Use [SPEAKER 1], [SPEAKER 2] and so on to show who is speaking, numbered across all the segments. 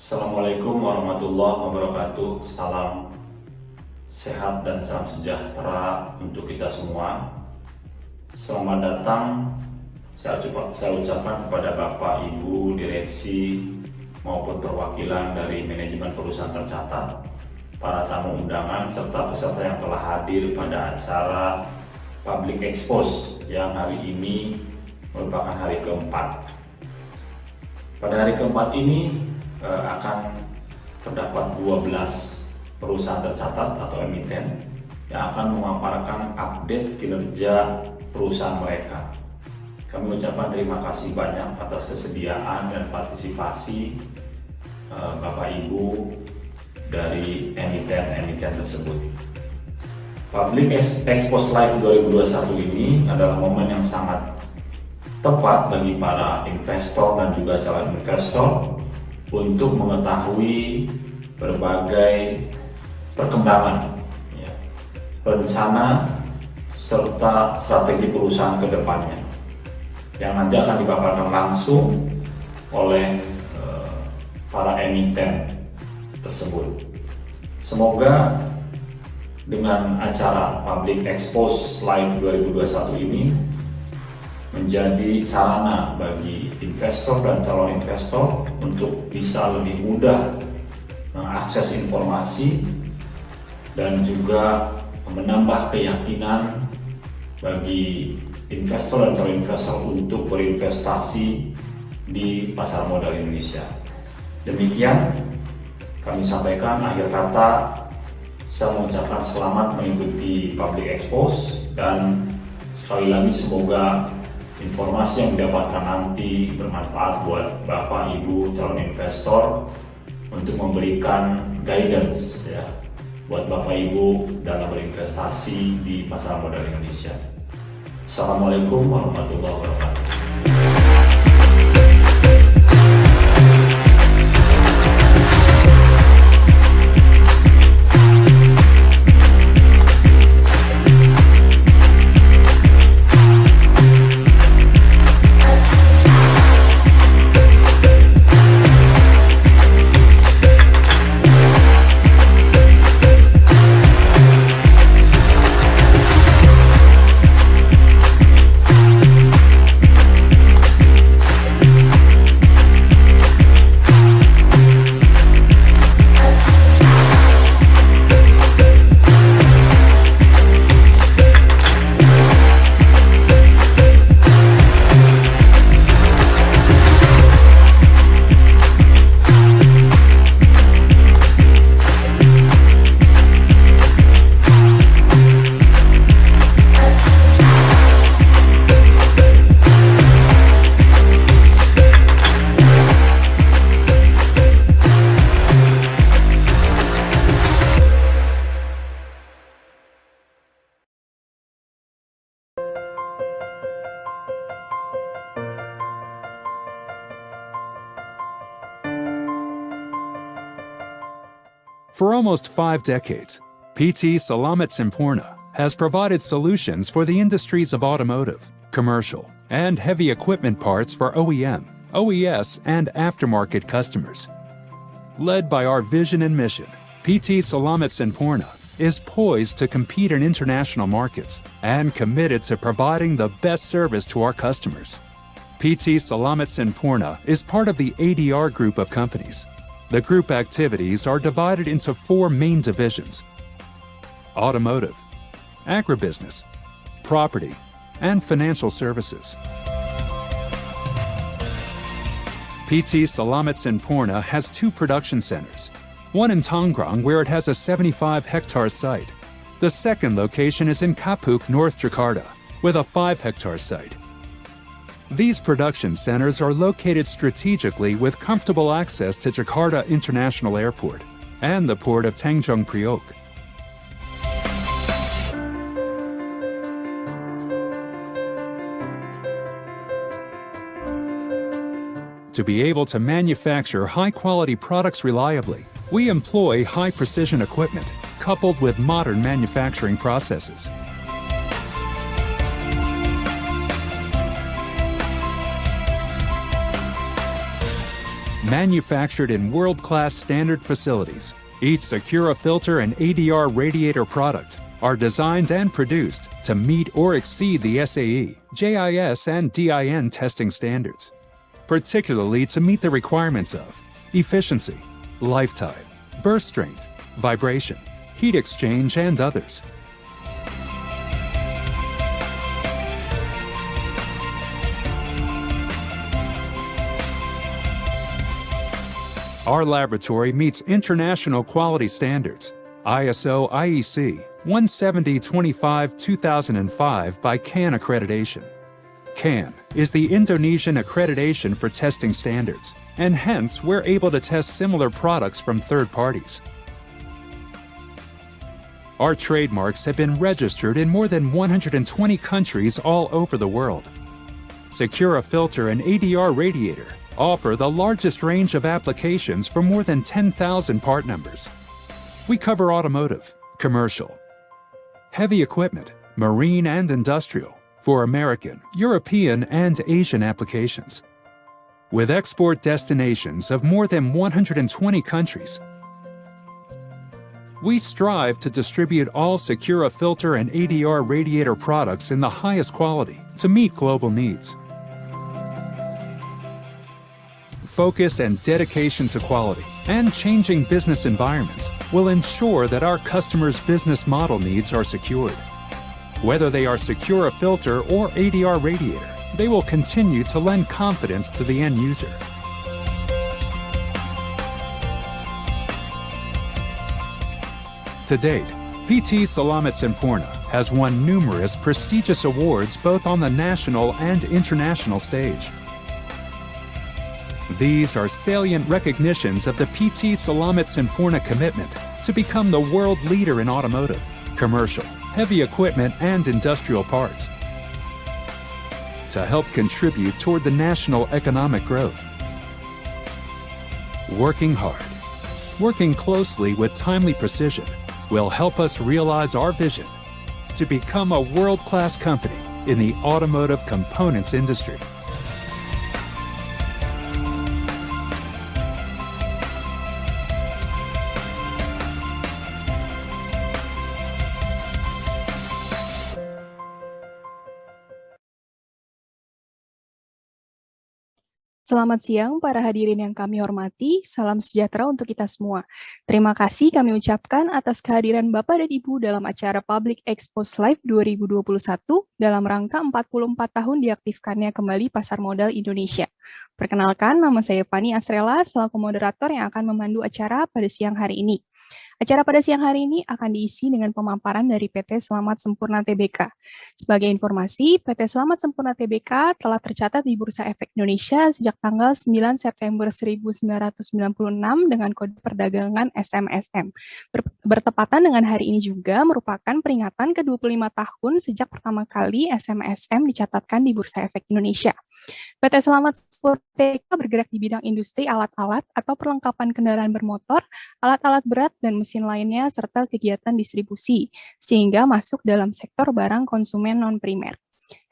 [SPEAKER 1] Assalamualaikum warahmatullahi wabarakatuh. Salam sehat dan salam sejahtera untuk kita semua. Selamat datang saya ucapkan kepada Bapak, Ibu, direksi maupun perwakilan dari manajemen perusahaan tercatat, para tamu undangan serta peserta yang telah hadir pada acara Public Expose yang hari ini merupakan hari keempat. Pada hari keempat ini akan terdapat 12 perusahaan tercatat atau emiten yang akan memaparkan update kinerja perusahaan mereka. Kami ucapkan terima kasih banyak atas kesediaan dan partisipasi Bapak Ibu dari emiten-emiten tersebut. Public Expose Live 2021 ini adalah momen yang sangat tepat bagi para investor dan juga calon investor untuk mengetahui berbagai perkembangan, rencana serta strategi perusahaan ke depannya yang nanti akan dipaparkan langsung oleh para emiten tersebut. Semoga dengan acara Public Expose Live 2021 ini menjadi sarana bagi investor dan calon investor untuk bisa lebih mudah mengakses informasi dan juga menambah keyakinan bagi investor dan calon investor untuk berinvestasi di pasar modal Indonesia. Demikian kami sampaikan. Akhir kata, saya mengucapkan selamat mengikuti Public Expose dan sekali lagi semoga informasi yang didapatkan nanti bermanfaat buat Bapak, Ibu, calon investor untuk memberikan guidance buat Bapak, Ibu dalam berinvestasi di pasar modal Indonesia. Assalamualaikum warahmatullahi wabarakatuh.
[SPEAKER 2] For almost 5 decades, PT Salamat Semporna has provided solutions for the industries of automotive, commercial, and heavy equipment parts for OEM, OES, and aftermarket customers. Led by our vision and mission, PT Salamat Semporna is poised to compete in international markets and committed to providing the best service to our customers. PT Salamat Semporna is part of the ADR group of companies. The group activities are divided into 4 main divisions: automotive, agribusiness, property, and financial services. PT Salamat Semporna has 2 production centers, one in Tangerang where it has a 75-hectare site. The second location is in Kapuk, North Jakarta, with a 5-hectare site. These production centers are located strategically with comfortable access to Jakarta International Airport and the port of Tanjung Priok. To be able to manufacture high-quality products reliably, we employ high-precision equipment coupled with modern manufacturing processes. Manufactured in world-class standard facilities, each Secura filter and ADR radiator product are designed and produced to meet or exceed the SAE, JIS, and DIN testing standards, particularly to meet the requirements of efficiency, lifetime, burst strength, vibration, heat exchange, and others. Our laboratory meets international quality standards, ISO IEC 17025-2005 by CAN accreditation. CAN is the Indonesian accreditation for testing standards, and hence we're able to test similar products from third parties. Our trademarks have been registered in more than 120 countries all over the world. Secura filter and ADR radiator offer the largest range of applications for more than 10,000 part numbers. We cover automotive, commercial, heavy equipment, marine and industrial for American, European, and Asian applications. With export destinations of more than 120 countries, we strive to distribute all Secura filter and ADR radiator products in the highest quality to meet global needs. Focus and dedication to quality and changing business environments will ensure that our customers' business model needs are secured. Whether they are Secura filter or ADR radiator, they will continue to lend confidence to the end user. To date, PT Selamat Sempurna has won numerous prestigious awards both on the national and international stage. These are salient recognitions of the PT Selamat Sempurna commitment to become the world leader in automotive, commercial, heavy equipment, and industrial parts, to help contribute toward the national economic growth. Working hard, working closely with timely precision will help us realize our vision to become a world-class company in the automotive components industry.
[SPEAKER 3] Selamat siang para hadirin yang kami hormati, salam sejahtera untuk kita semua. Terima kasih kami ucapkan atas kehadiran Bapak dan Ibu dalam acara Public Expose Live 2021 dalam rangka 44 tahun diaktifkannya kembali Pasar Modal Indonesia. Perkenalkan, nama saya Fani Asrela selaku moderator yang akan memandu acara pada siang hari ini. Acara pada siang hari ini akan diisi dengan pemaparan dari PT Selamat Sempurna Tbk. Sebagai informasi, PT Selamat Sempurna Tbk telah tercatat di Bursa Efek Indonesia sejak tanggal 9 September 1996 dengan kode perdagangan SMSM. Bertepatan dengan hari ini juga merupakan peringatan ke-25 tahun sejak pertama kali SMSM dicatatkan di Bursa Efek Indonesia. PT Selamat Sempurna Tbk bergerak di bidang industri alat-alat atau perlengkapan kendaraan bermotor, alat-alat berat, dan mesin lainnya, serta kegiatan distribusi, sehingga masuk dalam sektor barang konsumen non-primer.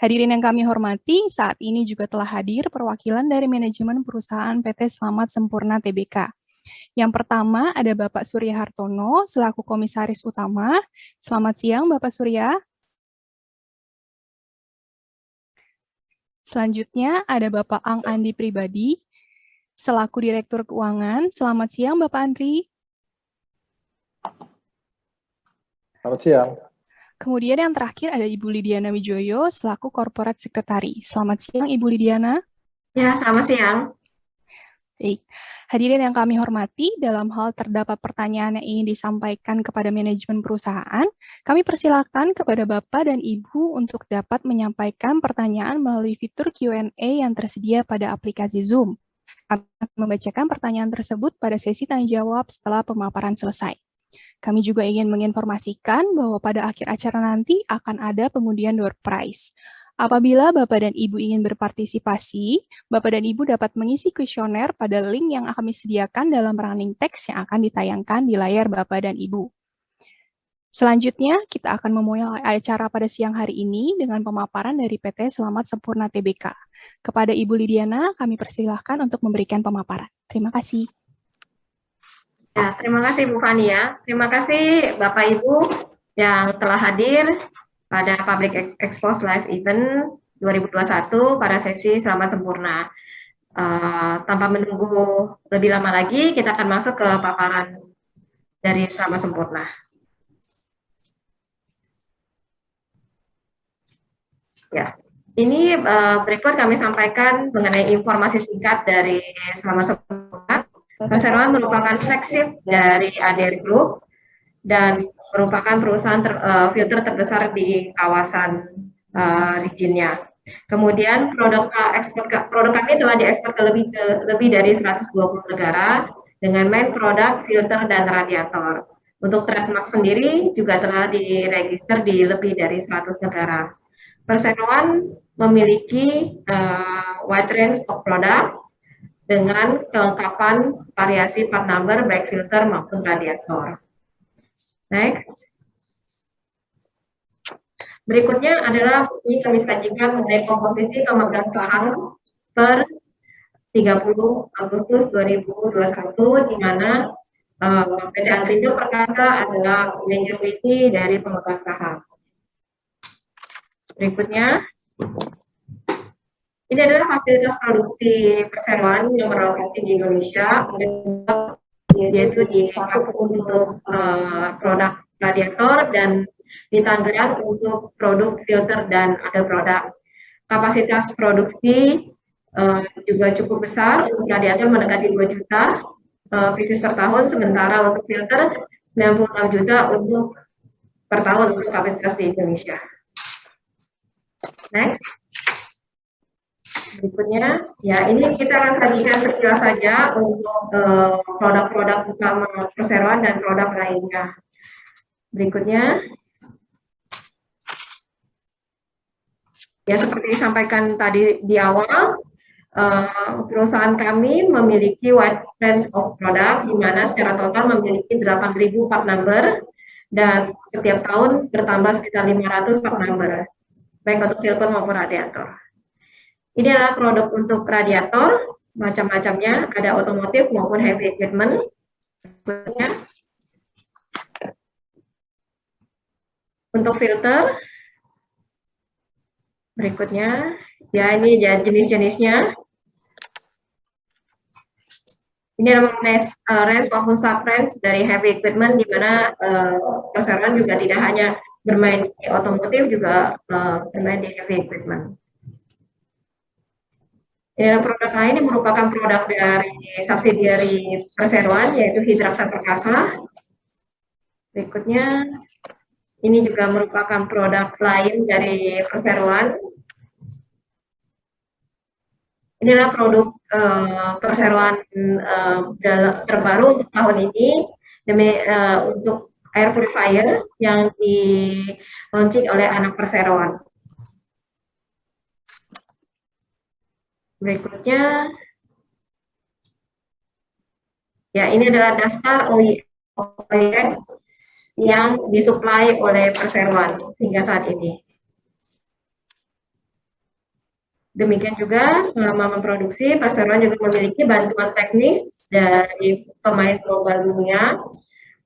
[SPEAKER 3] Hadirin yang kami hormati, saat ini juga telah hadir perwakilan dari manajemen perusahaan PT Selamat Sempurna Tbk. Yang pertama ada Bapak Surya Hartono selaku Komisaris Utama. Selamat siang Bapak Surya. Selanjutnya ada Bapak Ang Andi Pribadi selaku Direktur Keuangan. Selamat siang Bapak Andri.
[SPEAKER 4] Selamat siang.
[SPEAKER 3] Kemudian yang terakhir ada Ibu Lidiana Wijoyo selaku Corporate Secretary. Selamat siang Ibu Lidiana.
[SPEAKER 5] Ya, selamat siang.
[SPEAKER 3] Baik. Hadirin yang kami hormati, dalam hal terdapat pertanyaan yang ingin disampaikan kepada manajemen perusahaan, kami persilakan kepada Bapak dan Ibu untuk dapat menyampaikan pertanyaan melalui fitur Q&A yang tersedia pada aplikasi Zoom. Kami akan membacakan pertanyaan tersebut pada sesi tanya jawab setelah pemaparan selesai. Kami juga ingin menginformasikan bahwa pada akhir acara nanti akan ada pengundian door prize. Apabila Bapak dan Ibu ingin berpartisipasi, Bapak dan Ibu dapat mengisi kuesioner pada link yang kami sediakan dalam running text yang akan ditayangkan di layar Bapak dan Ibu. Selanjutnya, kita akan memulai acara pada siang hari ini dengan pemaparan dari PT Selamat Sempurna Tbk. Kepada Ibu Lidiana, kami persilahkan untuk memberikan pemaparan. Terima kasih.
[SPEAKER 5] Ya, terima kasih Bu Fani ya. Terima kasih Bapak Ibu yang telah hadir pada Public Expose Live Event 2021 pada sesi Selamat Sempurna. Tanpa menunggu lebih lama lagi, kita akan masuk ke paparan dari Selamat Sempurna. Ya, ini berikut kami sampaikan mengenai informasi singkat dari Selamat Sempurna. Perseroan merupakan flagship dari ADR Group dan merupakan perusahaan filter terbesar di kawasan regionnya. Kemudian produk kami telah diekspor ke lebih dari 120 negara dengan main produk filter dan radiator. Untuk trademark sendiri juga telah diregister di lebih dari 100 negara. Perseroan memiliki wide range of product dengan kelengkapan variasi part number baik filter maupun radiator. Next. Berikutnya adalah ini kami sajikan mengenai komposisi pemegang saham per 30 Agustus 2021, di mana PT Agrindo Perkasa adalah majority dari pemegang saham. Berikutnya, ini adalah fasilitas produksi perseroan yang beroperasi di Indonesia, yaitu di Kapuk untuk produk radiator dan di Tangerang untuk produk filter dan ada produk. Kapasitas produksi juga cukup besar, untuk radiator mendekati 2 juta pieces per tahun, sementara untuk filter 96 juta untuk per tahun untuk kapasitas di Indonesia. Next. Berikutnya, ya ini kita akan sajikan sekilas saja untuk produk-produk utama perseroan dan produk lainnya. Berikutnya, ya seperti disampaikan tadi di awal, perusahaan kami memiliki wide range of product, di mana secara total memiliki 8.000 part number dan setiap tahun bertambah sekitar 500 part number, baik untuk filter maupun radiator. Ini adalah produk untuk radiator, macam-macamnya, ada otomotif maupun heavy equipment. Berikutnya, untuk filter, berikutnya, ya ini jenis-jenisnya. Ini adalah mengenai range maupun sub-range dari heavy equipment, di mana perseroan juga tidak hanya bermain di otomotif, juga bermain di heavy equipment. Produk lain yang merupakan produk dari subsidiary perseroan, yaitu Hidraksa Perkasa. Berikutnya, ini juga merupakan produk lain dari perseroan. Ini adalah produk perseroan terbaru untuk tahun ini, untuk air purifier yang di-launching oleh anak perseroan. Berikutnya, ya ini adalah daftar OES yang disuplai oleh perseroan hingga saat ini. Demikian juga selama memproduksi, perseroan juga memiliki bantuan teknis dari pemain global dunia,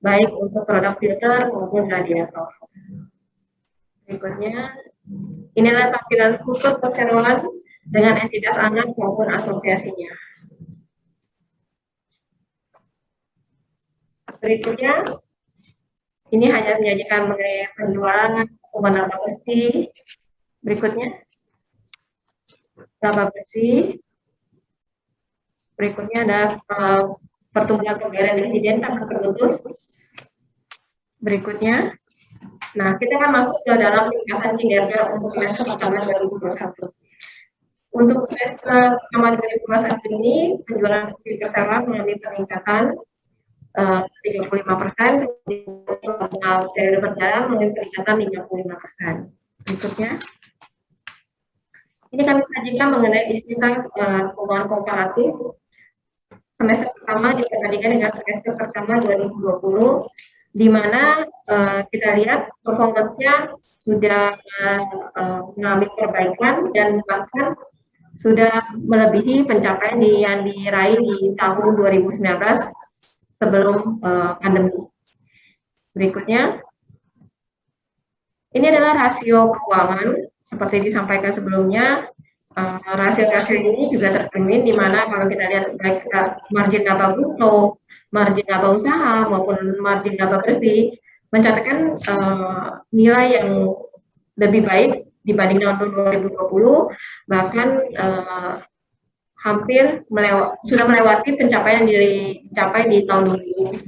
[SPEAKER 5] baik untuk produk filter maupun radiator. Berikutnya, ini adalah tampilan khusus perseroan dengan entitas anak maupun asosiasinya. Berikutnya, ini hanya menyajikan mengenai penjualan laba bersih. Berikutnya, laba bersih. Berikutnya ada pertumbuhan pembayaran dividen tanpa terputus. Berikutnya, nah kita akan masuk ke dalam ringkasan kinerja untuk semester pertama 2021. Untuk semester pertama 2021 ini, penjualan bersih perseroan mengalami peningkatan 35%, periode berjalan mengalami peningkatan 55%. Berikutnya, ini kami sajikan mengenai istilah keuangan komparatif semester pertama dibandingkan dengan semester pertama 2020, di mana kita lihat performance-nya sudah mengalami perbaikan dan bahkan sudah melebihi pencapaian yang diraih di tahun 2019 sebelum pandemi. Berikutnya, ini adalah rasio keuangan seperti disampaikan sebelumnya. Rasio-rasio ini juga tercermin di mana kalau kita lihat baik margin laba bruto, margin laba usaha maupun margin laba bersih mencatatkan nilai yang lebih baik dibanding tahun 2020, bahkan hampir sudah melewati pencapaian yang dicapai di tahun 2019.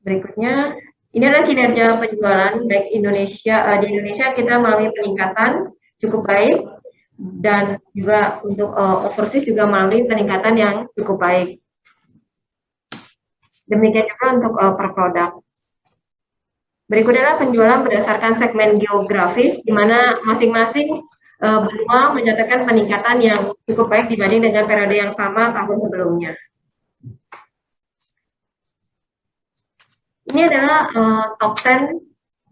[SPEAKER 5] Berikutnya, ini adalah kinerja penjualan baik di Indonesia kita mengalami peningkatan cukup baik, dan juga untuk overseas juga mengalami peningkatan yang cukup baik. Demikian juga untuk per produk. Berikutnya adalah penjualan berdasarkan segmen geografis, di mana masing-masing benua mencatatkan peningkatan yang cukup baik dibanding dengan periode yang sama tahun sebelumnya. Ini adalah top 10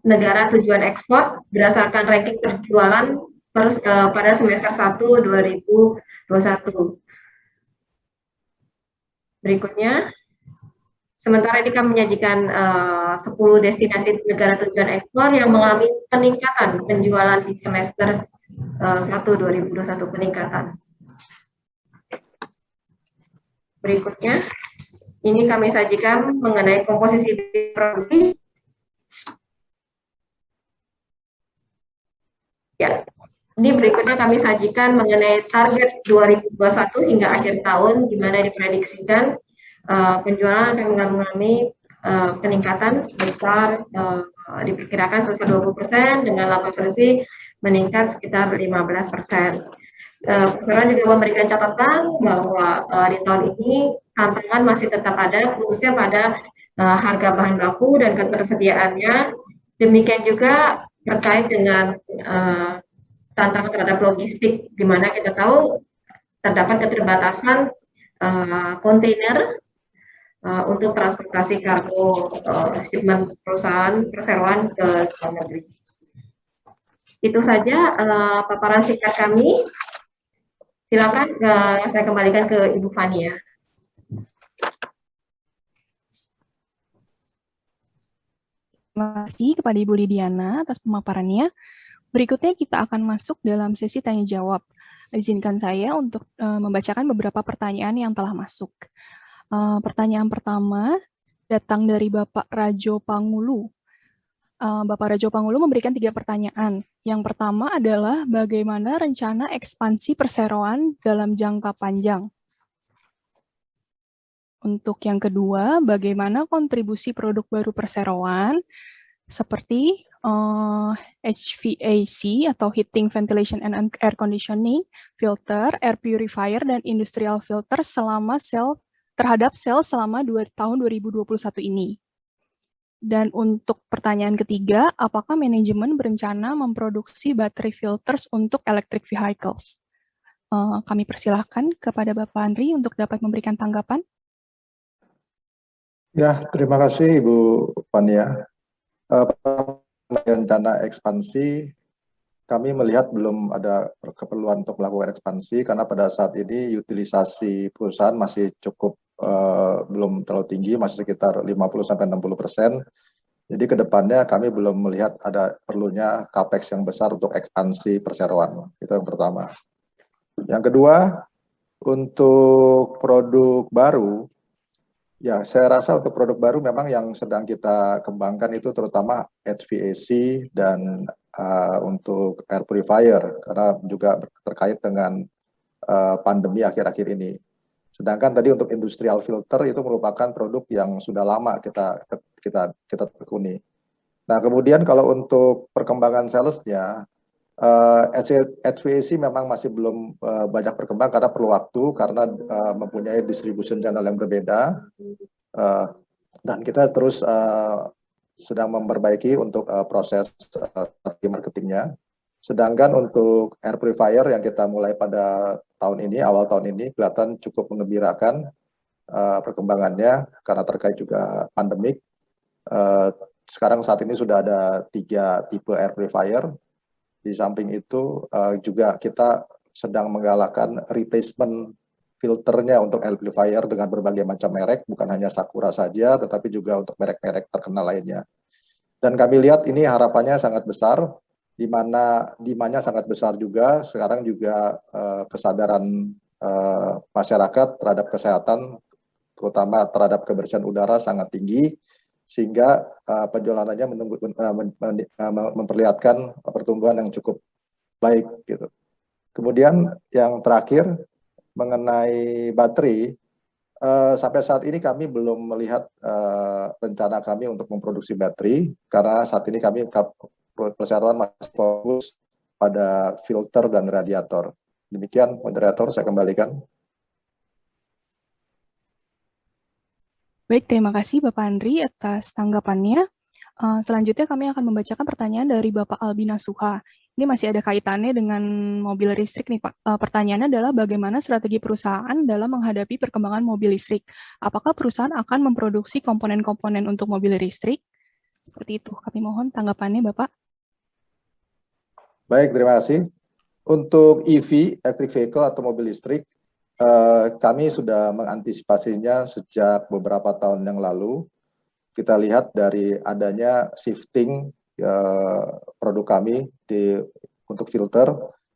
[SPEAKER 5] negara tujuan ekspor berdasarkan ranking penjualan pada semester 1 2021. Berikutnya, sementara ini kami menyajikan 10 destinasi negara tujuan ekspor yang mengalami peningkatan penjualan di semester 1 2021 peningkatan. Berikutnya, ini kami sajikan mengenai komposisi produksi. Ya, ini berikutnya kami sajikan mengenai target 2021 hingga akhir tahun, di mana diprediksikan penjualan akan mengalami peningkatan besar, diperkirakan sebesar 20%, dengan laba bersih meningkat sekitar 15%. Perusahaan juga memberikan catatan bahwa di tahun ini tantangan masih tetap ada, khususnya pada harga bahan baku dan ketersediaannya. Demikian juga terkait dengan tantangan terhadap logistik, di mana kita tahu terdapat keterbatasan kontainer untuk transportasi kargo shipment perusahaan perseroan ke luar negeri. Itu saja paparan singkat kami. Silakan saya kembalikan ke Ibu Fania.
[SPEAKER 3] Terima kasih kepada Ibu Lidiana atas pemaparannya. Berikutnya kita akan masuk dalam sesi tanya jawab. Izinkan saya untuk membacakan beberapa pertanyaan yang telah masuk. Pertanyaan pertama datang dari Bapak Rajo Pangulu. Bapak Rajo Pangulu memberikan 3 pertanyaan. Yang pertama adalah bagaimana rencana ekspansi perseroan dalam jangka panjang? Untuk yang kedua, bagaimana kontribusi produk baru perseroan seperti HVAC atau Heating, Ventilation, and Air Conditioning, filter, air purifier, dan industrial filter terhadap sel selama tahun 2021 ini. Dan untuk pertanyaan ketiga, apakah manajemen berencana memproduksi battery filters untuk electric vehicles? Kami persilahkan kepada Bapak Andri untuk dapat memberikan tanggapan.
[SPEAKER 4] Ya, terima kasih Ibu Fania. Rencana ekspansi, kami melihat belum ada keperluan untuk melakukan ekspansi karena pada saat ini utilisasi perusahaan masih cukup belum terlalu tinggi, masih sekitar 50-60%. Jadi ke depannya kami belum melihat ada perlunya capex yang besar untuk ekspansi perseroan. Itu yang pertama. Yang kedua, untuk produk baru, ya saya rasa untuk produk baru memang yang sedang kita kembangkan itu terutama HVAC dan untuk air purifier, karena juga terkait dengan pandemi akhir-akhir ini. Sedangkan tadi untuk industrial filter itu merupakan produk yang sudah lama kita tekuni. Nah, kemudian kalau untuk perkembangan salesnya, HVAC memang masih belum banyak berkembang karena perlu waktu, karena mempunyai distribution channel yang berbeda, dan kita terus sedang memperbaiki untuk proses marketingnya. Sedangkan untuk air purifier yang kita mulai pada tahun ini, awal tahun ini, kelihatan cukup menggembirakan perkembangannya karena terkait juga pandemik. Sekarang saat ini sudah ada 3 tipe air purifier, Di samping itu juga kita sedang menggalakkan replacement filternya untuk amplifier dengan berbagai macam merek, bukan hanya Sakura saja, tetapi juga untuk merek-merek terkenal lainnya. Dan kami lihat ini harapannya sangat besar, di mana demand-nya sangat besar juga. Sekarang juga kesadaran masyarakat terhadap kesehatan, terutama terhadap kebersihan udara sangat tinggi, sehingga penjualannya memperlihatkan pertumbuhan yang cukup baik gitu. Kemudian yang terakhir mengenai baterai, sampai saat ini kami belum melihat rencana kami untuk memproduksi baterai, karena saat ini kami perseroan masih fokus pada filter dan radiator. Demikian, moderator, saya kembalikan.
[SPEAKER 3] Baik, terima kasih Bapak Andri atas tanggapannya. Selanjutnya kami akan membacakan pertanyaan dari Bapak Albina Suha. Ini masih ada kaitannya dengan mobil listrik nih Pak. Pertanyaannya adalah bagaimana strategi perusahaan dalam menghadapi perkembangan mobil listrik? Apakah perusahaan akan memproduksi komponen-komponen untuk mobil listrik? Seperti itu. Kami mohon tanggapannya Bapak.
[SPEAKER 4] Baik, terima kasih. Untuk EV, electric vehicle atau mobil listrik, kami sudah mengantisipasinya sejak beberapa tahun yang lalu. Kita lihat dari adanya shifting produk kami untuk filter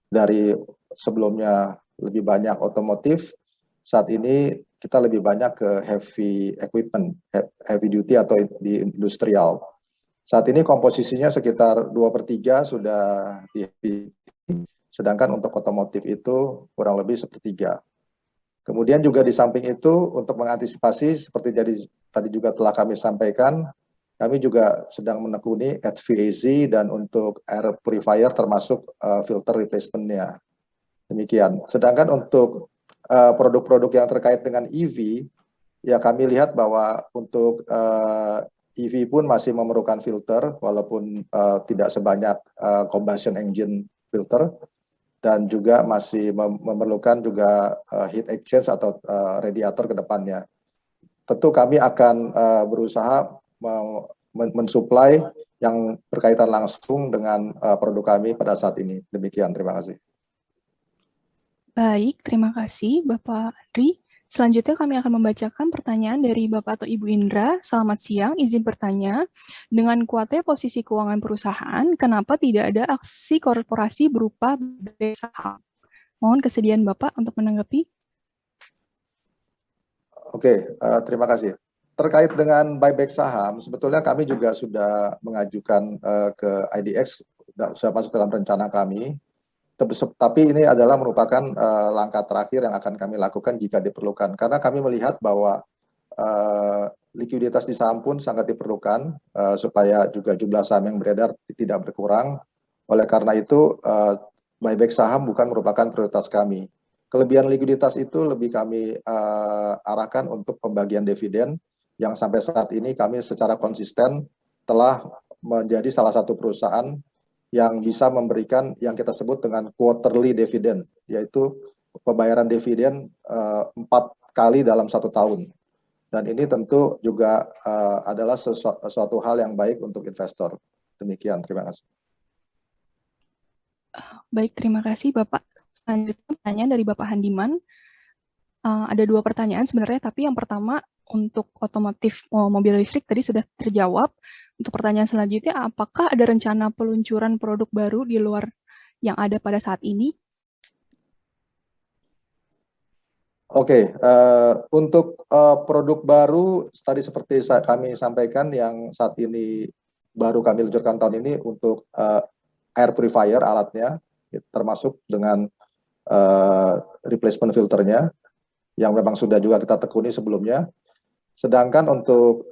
[SPEAKER 4] dari sebelumnya lebih banyak otomotif, saat ini kita lebih banyak ke heavy equipment, heavy duty atau di industrial. Saat ini komposisinya sekitar 2/3 sudah di heavy, sedangkan untuk otomotif itu kurang lebih 1/3. Kemudian juga di samping itu untuk mengantisipasi seperti tadi juga telah kami sampaikan, kami juga sedang menekuni HVAC dan untuk air purifier termasuk filter replacement-nya. Demikian. Sedangkan untuk produk-produk yang terkait dengan EV, ya kami lihat bahwa untuk EV pun masih memerlukan filter, walaupun tidak sebanyak combustion engine filter, dan juga masih memerlukan juga heat exchange atau radiator ke depannya. Tentu kami akan berusaha mensuplai yang berkaitan langsung dengan produk kami pada saat ini. Demikian, terima kasih.
[SPEAKER 3] Baik, terima kasih Bapak Andri. Selanjutnya kami akan membacakan pertanyaan dari Bapak atau Ibu Indra. Selamat siang, izin bertanya. Dengan kuatnya posisi keuangan perusahaan, kenapa tidak ada aksi korporasi berupa buyback saham? Mohon kesediaan Bapak untuk menanggapi.
[SPEAKER 4] Oke, terima kasih. Terkait dengan buyback saham, sebetulnya kami juga sudah mengajukan ke IDX, sudah masuk dalam rencana kami. Tapi ini adalah merupakan langkah terakhir yang akan kami lakukan jika diperlukan. Karena kami melihat bahwa likuiditas di saham pun sangat diperlukan supaya juga jumlah saham yang beredar tidak berkurang. Oleh karena itu, buyback saham bukan merupakan prioritas kami. Kelebihan likuiditas itu lebih kami arahkan untuk pembagian dividen yang sampai saat ini kami secara konsisten telah menjadi salah satu perusahaan yang bisa memberikan yang kita sebut dengan quarterly dividend, yaitu pembayaran dividen 4 kali dalam 1 tahun. Dan ini tentu juga adalah sesuatu hal yang baik untuk investor. Demikian, terima kasih.
[SPEAKER 3] Baik, terima kasih Bapak. Selanjutnya pertanyaan dari Bapak Handiman. Ada 2 pertanyaan sebenarnya, tapi yang pertama untuk otomotif mobil listrik tadi sudah terjawab. Untuk pertanyaan selanjutnya, apakah ada rencana peluncuran produk baru di luar yang ada pada saat ini?
[SPEAKER 4] Oke, untuk produk baru tadi seperti kami sampaikan yang saat ini baru kami luncurkan tahun ini untuk air purifier alatnya, termasuk dengan replacement filternya yang memang sudah juga kita tekuni sebelumnya. Sedangkan untuk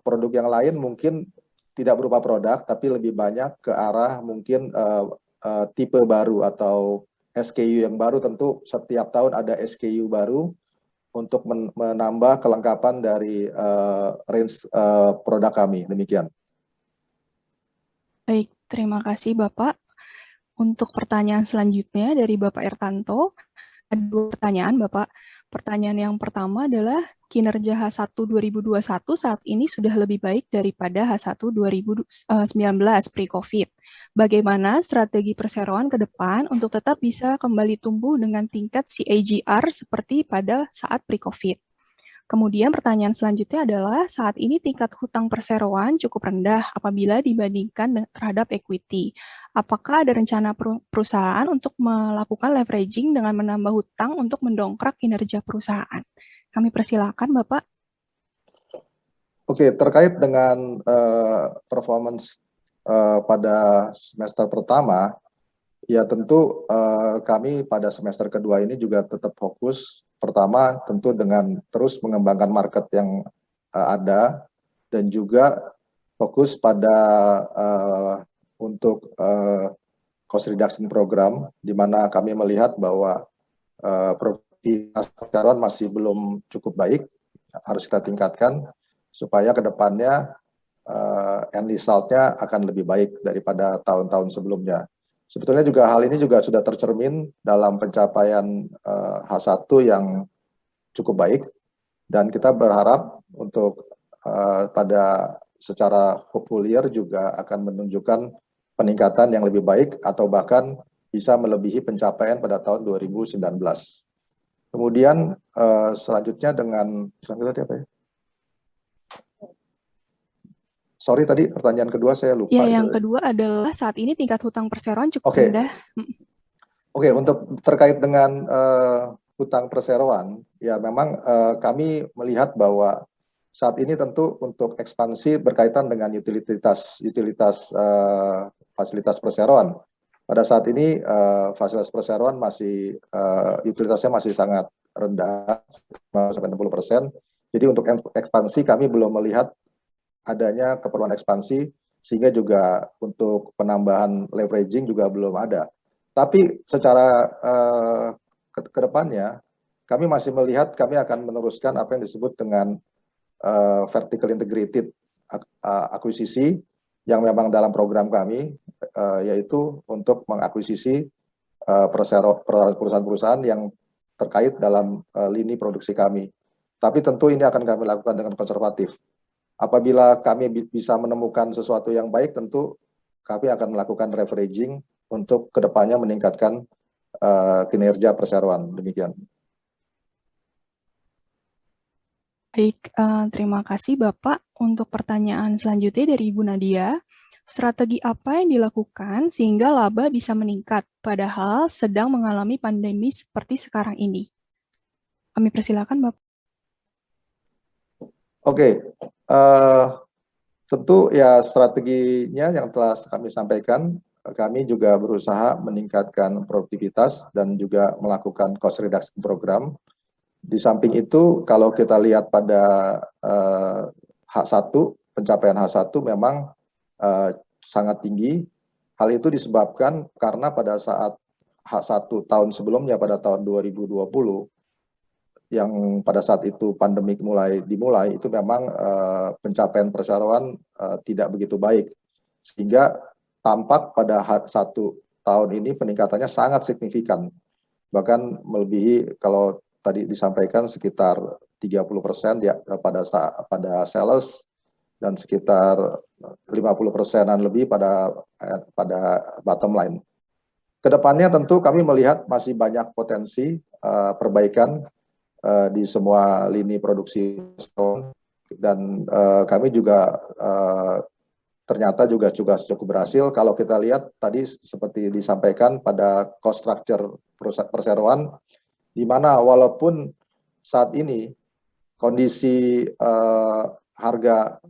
[SPEAKER 4] produk yang lain mungkin tidak berupa produk, tapi lebih banyak ke arah mungkin tipe baru atau SKU yang baru. Tentu setiap tahun ada SKU baru untuk menambah kelengkapan dari range produk kami. Demikian.
[SPEAKER 3] Baik, terima kasih Bapak. Untuk pertanyaan selanjutnya dari Bapak Ertanto. Ada dua pertanyaan, Bapak. Pertanyaan yang pertama adalah kinerja H1 2021 saat ini sudah lebih baik daripada H1 2019 pre-COVID. Bagaimana strategi perseroan ke depan untuk tetap bisa kembali tumbuh dengan tingkat CAGR seperti pada saat pre-COVID? Kemudian pertanyaan selanjutnya adalah saat ini tingkat hutang perseroan cukup rendah apabila dibandingkan terhadap equity. Apakah ada rencana perusahaan untuk melakukan leveraging dengan menambah hutang untuk mendongkrak kinerja perusahaan? Kami persilakan Bapak.
[SPEAKER 4] Oke, terkait dengan performance pada semester pertama, ya tentu kami pada semester kedua ini juga tetap fokus. Pertama tentu dengan terus mengembangkan market yang ada dan juga fokus pada untuk cost reduction program, di mana kami melihat bahwa produktivitas perseroan masih belum cukup baik, harus kita tingkatkan supaya kedepannya end result-nya akan lebih baik daripada tahun-tahun sebelumnya. Sebetulnya juga hal ini juga sudah tercermin dalam pencapaian H1 yang cukup baik, dan kita berharap untuk pada secara full year juga akan menunjukkan peningkatan yang lebih baik atau bahkan bisa melebihi pencapaian pada tahun 2019. Kemudian selanjutnya dengan apa ya? Sorry tadi pertanyaan kedua saya lupa.
[SPEAKER 3] Ya, yang kedua adalah saat ini tingkat hutang perseroan cukup rendah.
[SPEAKER 4] Oke, untuk terkait dengan hutang perseroan, ya memang kami melihat bahwa saat ini tentu untuk ekspansi berkaitan dengan fasilitas perseroan. Pada saat ini fasilitas perseroan masih utilitasnya masih sangat rendah, sampai 60%. Jadi untuk ekspansi kami belum melihat adanya keperluan ekspansi, sehingga juga untuk penambahan leveraging juga belum ada. Tapi secara ke depannya, kami masih melihat kami akan meneruskan apa yang disebut dengan vertical integrated akuisisi yang memang dalam program kami, yaitu untuk mengakuisisi perusahaan-perusahaan yang terkait dalam lini produksi kami. Tapi tentu ini akan kami lakukan dengan konservatif. Apabila kami bisa menemukan sesuatu yang baik, tentu kami akan melakukan leveraging untuk kedepannya meningkatkan kinerja perseroan. Demikian.
[SPEAKER 3] Baik, terima kasih Bapak. Untuk pertanyaan selanjutnya dari Ibu Nadia, strategi apa yang dilakukan sehingga laba bisa meningkat padahal sedang mengalami pandemi seperti sekarang ini? Kami persilakan Bapak.
[SPEAKER 4] Oke, tentu ya strateginya yang telah kami sampaikan, kami juga berusaha meningkatkan produktivitas dan juga melakukan cost reduction program. Di samping itu, kalau kita lihat pada H1, pencapaian H1 memang sangat tinggi. Hal itu disebabkan karena pada saat H1 tahun sebelumnya, pada tahun 2020, yang pada saat itu pandemik dimulai, itu memang pencapaian perseroan tidak begitu baik. Sehingga tampak pada satu tahun ini peningkatannya sangat signifikan. Bahkan melebihi, kalau tadi disampaikan, sekitar 30% ya pada sales, dan sekitar 50%-an lebih pada bottom line. Kedepannya tentu kami melihat masih banyak potensi perbaikan di semua lini produksi, dan kami juga ternyata juga cukup berhasil. Kalau kita lihat tadi seperti disampaikan pada cost structure perseroan, di mana walaupun saat ini kondisi harga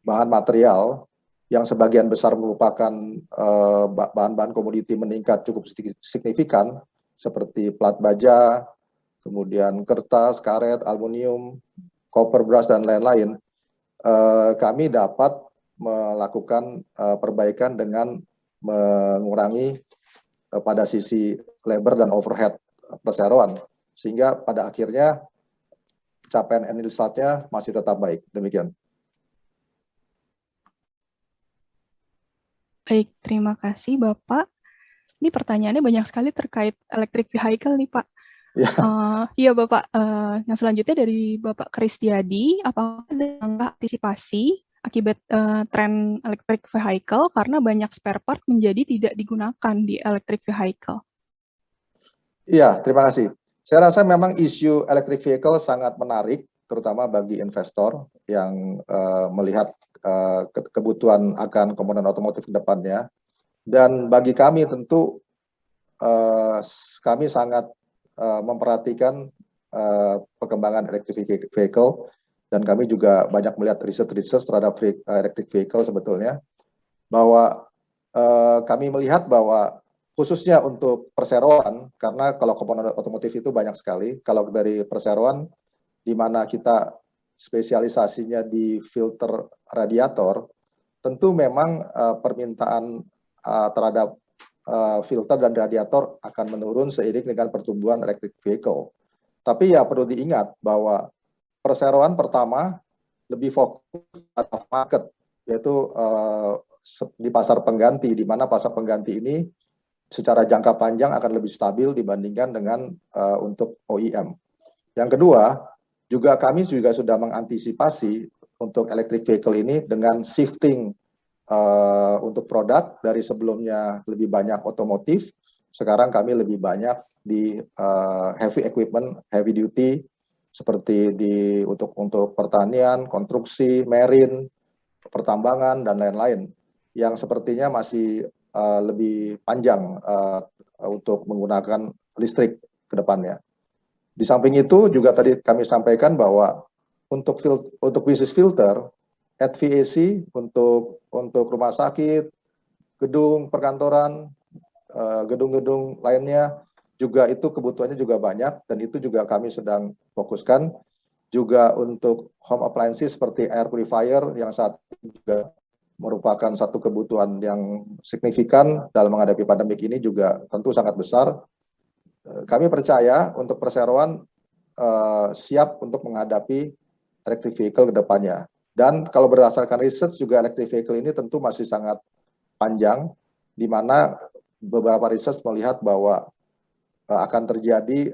[SPEAKER 4] bahan material yang sebagian besar merupakan bahan-bahan komoditi meningkat cukup signifikan, seperti plat baja, kemudian kertas, karet, aluminium, copper, brass, dan lain-lain, kami dapat melakukan perbaikan dengan mengurangi pada sisi labor dan overhead perseroan, sehingga pada akhirnya capaian end result-nya masih tetap baik. Demikian.
[SPEAKER 3] Baik, terima kasih Bapak. Ini pertanyaannya banyak sekali terkait electric vehicle nih Pak.
[SPEAKER 4] Ya,
[SPEAKER 3] Iya Bapak, yang selanjutnya dari Bapak Kristiadi, apakah ada langkah antisipasi akibat tren electric vehicle karena banyak spare part menjadi tidak digunakan di electric vehicle?
[SPEAKER 4] iya, terima kasih. Saya rasa memang isu electric vehicle sangat menarik, terutama bagi investor yang melihat kebutuhan akan komponen otomotif ke depannya. Dan bagi kami tentu eh, kami sangat memperhatikan perkembangan electric vehicle, dan kami juga banyak melihat riset-riset terhadap electric vehicle sebetulnya, bahwa kami melihat bahwa khususnya untuk perseroan, karena kalau komponen otomotif itu banyak sekali, kalau dari perseroan di mana kita spesialisasinya di filter radiator, tentu memang permintaan terhadap filter dan radiator akan menurun seiring dengan pertumbuhan electric vehicle. Tapi ya perlu diingat bahwa perseroan pertama lebih fokus pada market, yaitu di pasar pengganti, di mana pasar pengganti ini secara jangka panjang akan lebih stabil dibandingkan dengan untuk OEM. Yang kedua, juga kami juga sudah mengantisipasi untuk electric vehicle ini dengan shifting untuk produk dari sebelumnya lebih banyak otomotif, sekarang kami lebih banyak di heavy equipment, heavy duty, seperti untuk pertanian, konstruksi, marine, pertambangan, dan lain-lain, yang sepertinya masih lebih panjang untuk menggunakan listrik ke depannya. Di samping itu juga tadi kami sampaikan bahwa untuk bisnis filter, HVAC untuk rumah sakit, gedung perkantoran, gedung-gedung lainnya juga itu kebutuhannya juga banyak, dan itu juga kami sedang fokuskan. Juga untuk home appliances seperti air purifier yang saat ini juga merupakan satu kebutuhan yang signifikan dalam menghadapi pandemik ini juga tentu sangat besar. Kami percaya untuk perseroan siap untuk menghadapi electric vehicle ke depannya. Dan kalau berdasarkan riset juga electric vehicle ini tentu masih sangat panjang, di mana beberapa riset melihat bahwa akan terjadi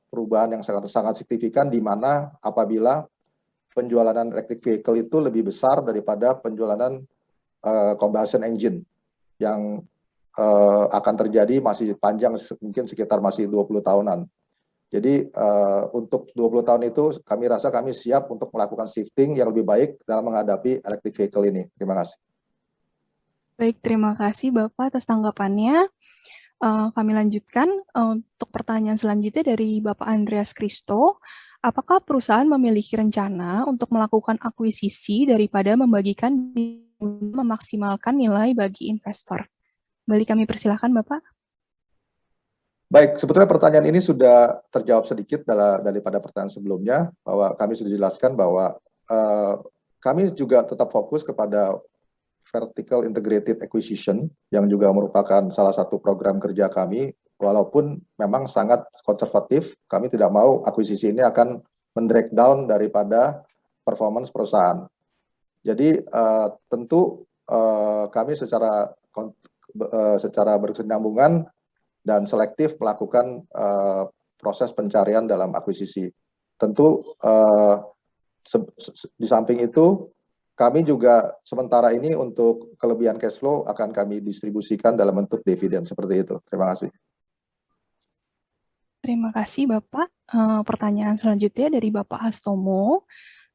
[SPEAKER 4] perubahan yang sangat signifikan, di mana apabila penjualan electric vehicle itu lebih besar daripada penjualan combustion engine yang akan terjadi masih panjang, mungkin sekitar masih 20 tahunan. Jadi untuk 20 tahun itu kami rasa kami siap untuk melakukan shifting yang lebih baik dalam menghadapi electric vehicle ini. Terima kasih.
[SPEAKER 3] Baik, terima kasih Bapak atas tanggapannya. Kami lanjutkan untuk pertanyaan selanjutnya dari Bapak Andreas Kristo. Apakah perusahaan memiliki rencana untuk melakukan akuisisi daripada membagikan memaksimalkan nilai bagi investor? Kembali kami persilahkan Bapak.
[SPEAKER 4] Baik, sebetulnya pertanyaan ini sudah terjawab sedikit daripada pertanyaan sebelumnya, bahwa kami sudah jelaskan bahwa kami juga tetap fokus kepada vertical integrated acquisition, yang juga merupakan salah satu program kerja kami, walaupun memang sangat konservatif. Kami tidak mau akuisisi ini akan men-drag down daripada performance perusahaan. Jadi tentu kami secara berkesinambungan dan selektif melakukan proses pencarian dalam akuisisi. Tentu di samping itu, kami juga sementara ini untuk kelebihan cash flow akan kami distribusikan dalam bentuk dividen, seperti itu. Terima kasih.
[SPEAKER 3] Terima kasih Bapak. Pertanyaan selanjutnya dari Bapak Hastomo.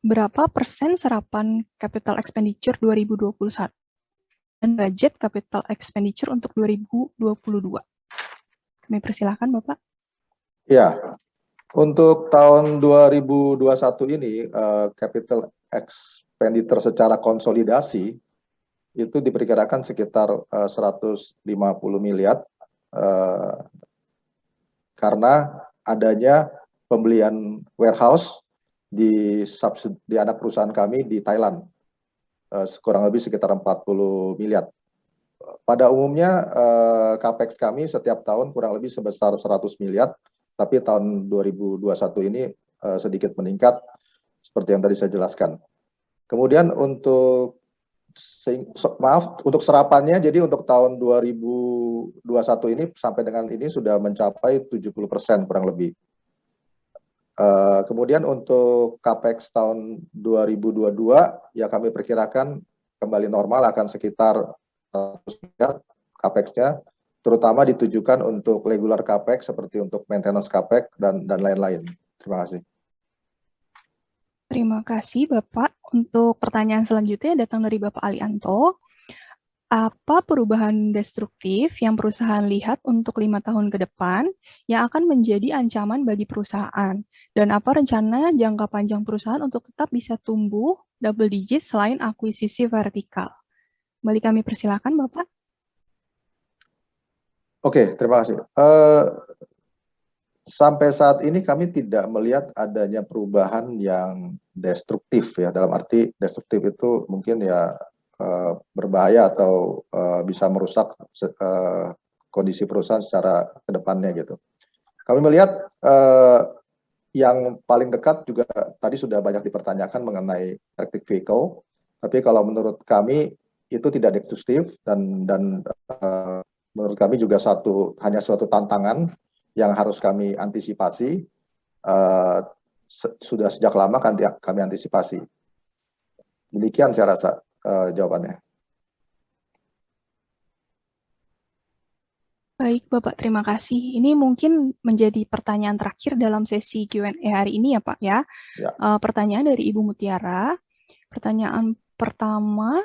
[SPEAKER 3] Berapa persen serapan capital expenditure 2021 dan budget capital expenditure untuk 2022? Kami persilahkan Bapak.
[SPEAKER 4] Ya, untuk tahun 2021 ini capital expenditure secara konsolidasi itu diperkirakan sekitar 150 miliar karena adanya pembelian warehouse di anak perusahaan kami di Thailand, kurang lebih sekitar 40 miliar. Pada umumnya capex kami setiap tahun kurang lebih sebesar 100 miliar, tapi tahun 2021 ini sedikit meningkat seperti yang tadi saya jelaskan. Kemudian untuk Maaf, untuk serapannya, jadi untuk tahun 2021 ini sampai dengan ini sudah mencapai 70% kurang lebih. Kemudian untuk CAPEX tahun 2022, ya kami perkirakan kembali normal akan sekitar 100 miliar CAPEX-nya, terutama ditujukan untuk regular CAPEX seperti untuk maintenance CAPEX dan lain-lain. Terima kasih.
[SPEAKER 3] Terima kasih Bapak. Untuk pertanyaan selanjutnya datang dari Bapak Alianto. Apa perubahan destruktif yang perusahaan lihat untuk 5 tahun ke depan yang akan menjadi ancaman bagi perusahaan? Dan apa rencana jangka panjang perusahaan untuk tetap bisa tumbuh double digit selain akuisisi vertikal? Kembali kami persilakan Bapak.
[SPEAKER 4] Oke, terima kasih. Sampai saat ini kami tidak melihat adanya perubahan yang destruktif ya, dalam arti destruktif itu mungkin ya berbahaya atau bisa merusak kondisi perusahaan secara kedepannya gitu. Kami melihat yang paling dekat juga tadi sudah banyak dipertanyakan mengenai electric vehicle, tapi kalau menurut kami itu tidak destruktif dan menurut kami juga hanya suatu tantangan yang harus kami antisipasi, sudah sejak lama kami antisipasi. Demikian saya rasa jawabannya.
[SPEAKER 3] Baik Bapak, terima kasih. Ini mungkin menjadi pertanyaan terakhir dalam sesi Q&A hari ini ya Pak ya.
[SPEAKER 4] Ya.
[SPEAKER 3] Pertanyaan dari Ibu Mutiara. Pertanyaan pertama,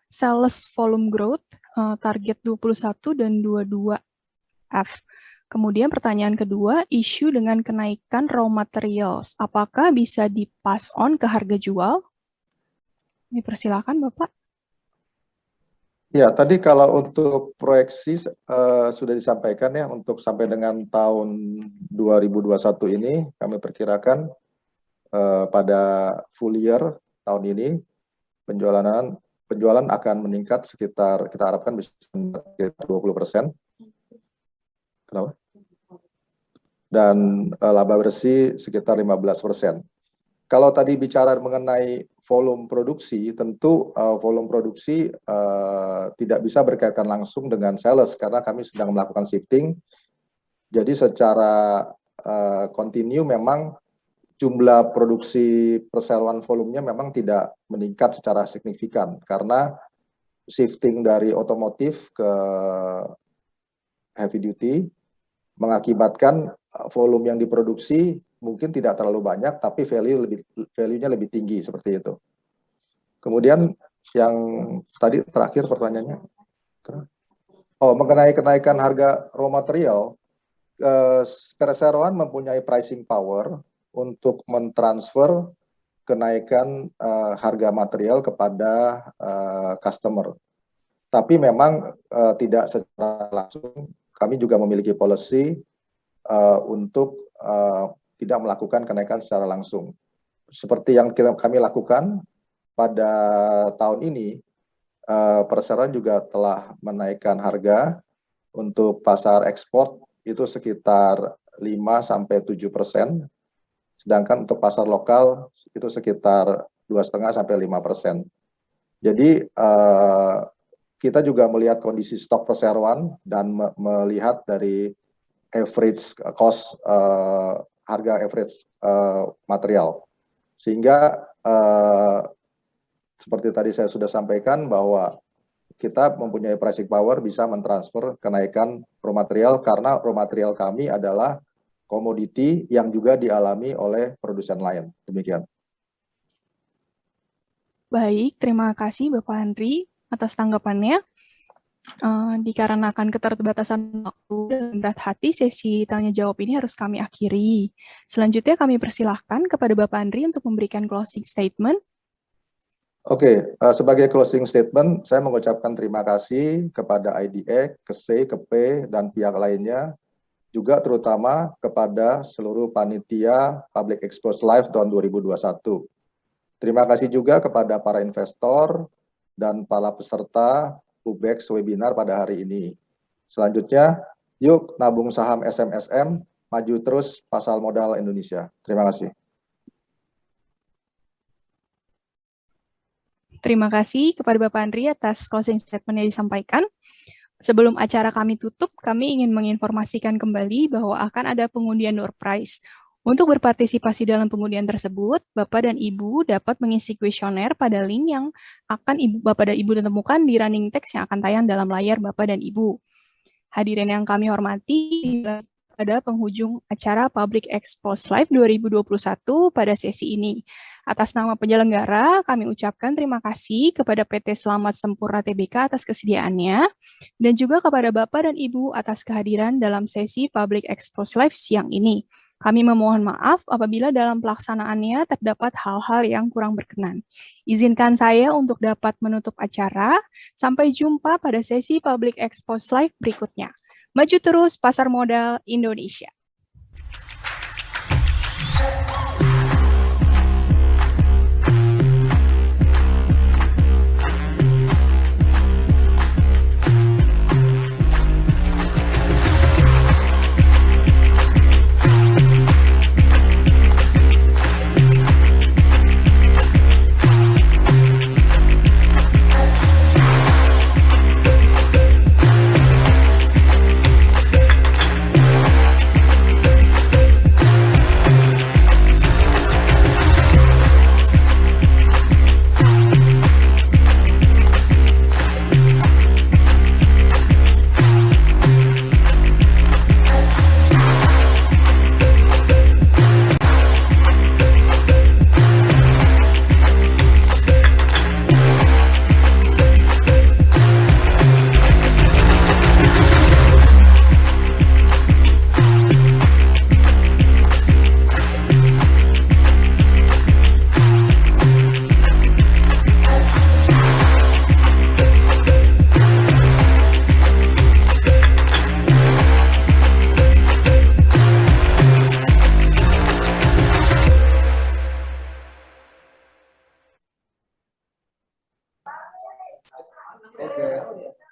[SPEAKER 3] sales volume growth, target 21 dan 22F. Kemudian pertanyaan kedua, isu dengan kenaikan raw materials, apakah bisa di-pass on ke harga jual? Dipersilakan Bapak.
[SPEAKER 4] Ya, tadi kalau untuk proyeksi sudah disampaikan ya, untuk sampai dengan tahun 2021 ini kami perkirakan pada full year tahun ini penjualan akan meningkat sekitar, kita harapkan bisa 20%. Kenapa? Dan laba bersih sekitar 15%. Kalau tadi bicara mengenai volume produksi, tentu volume produksi tidak bisa berkaitan langsung dengan sales karena kami sedang melakukan shifting. Jadi secara kontinu memang jumlah produksi perseroan volumenya memang tidak meningkat secara signifikan karena shifting dari otomotif ke heavy duty mengakibatkan volume yang diproduksi mungkin tidak terlalu banyak, tapi value-nya lebih tinggi seperti itu. Kemudian yang tadi terakhir pertanyaannya, mengenai kenaikan harga raw material, perseroan mempunyai pricing power untuk mentransfer kenaikan harga material kepada customer. Tapi memang tidak secara langsung, kami juga memiliki policy untuk tidak melakukan kenaikan secara langsung. Seperti yang kami lakukan pada tahun ini, perseroan juga telah menaikkan harga untuk pasar ekspor itu sekitar 5-7%, sedangkan untuk pasar lokal itu sekitar 2,5-5%. Jadi kita juga melihat kondisi stok perseroan dan melihat dari average cost, harga average material. Sehingga seperti tadi saya sudah sampaikan bahwa kita mempunyai pricing power bisa mentransfer kenaikan raw material karena raw material kami adalah komoditi yang juga dialami oleh produsen lain. Demikian.
[SPEAKER 3] Baik, terima kasih Bapak Andri atas tanggapannya. Dikarenakan keterbatasan waktu dan berat hati, sesi tanya jawab ini harus kami akhiri. Selanjutnya kami persilahkan kepada Bapak Andri untuk memberikan closing statement.
[SPEAKER 4] Oke, sebagai closing statement, saya mengucapkan terima kasih kepada IDX, ke C, ke P, dan pihak lainnya, juga terutama kepada seluruh panitia Public Expose Live tahun 2021. Terima kasih juga kepada para investor dan para peserta PUBEX webinar pada hari ini. Selanjutnya, yuk nabung saham SMSM, maju terus pasar modal Indonesia. Terima kasih.
[SPEAKER 3] Terima kasih kepada Bapak Andri atas closing statement yang disampaikan. Sebelum acara kami tutup, kami ingin menginformasikan kembali bahwa akan ada pengundian door prize. Untuk berpartisipasi dalam pengundian tersebut, Bapak dan Ibu dapat mengisi kuesioner pada link yang akan Bapak dan Ibu temukan di running text yang akan tayang dalam layar Bapak dan Ibu. Hadirin yang kami hormati, pada penghujung acara Public Expose Live 2021 pada sesi ini. Atas nama penyelenggara, kami ucapkan terima kasih kepada PT Selamat Sempurna Tbk atas kesediaannya, dan juga kepada Bapak dan Ibu atas kehadiran dalam sesi Public Expose Live siang ini. Kami memohon maaf apabila dalam pelaksanaannya terdapat hal-hal yang kurang berkenan. Izinkan saya untuk dapat menutup acara. Sampai jumpa pada sesi Public Expose Live berikutnya. Maju terus pasar modal Indonesia.
[SPEAKER 6] Oke.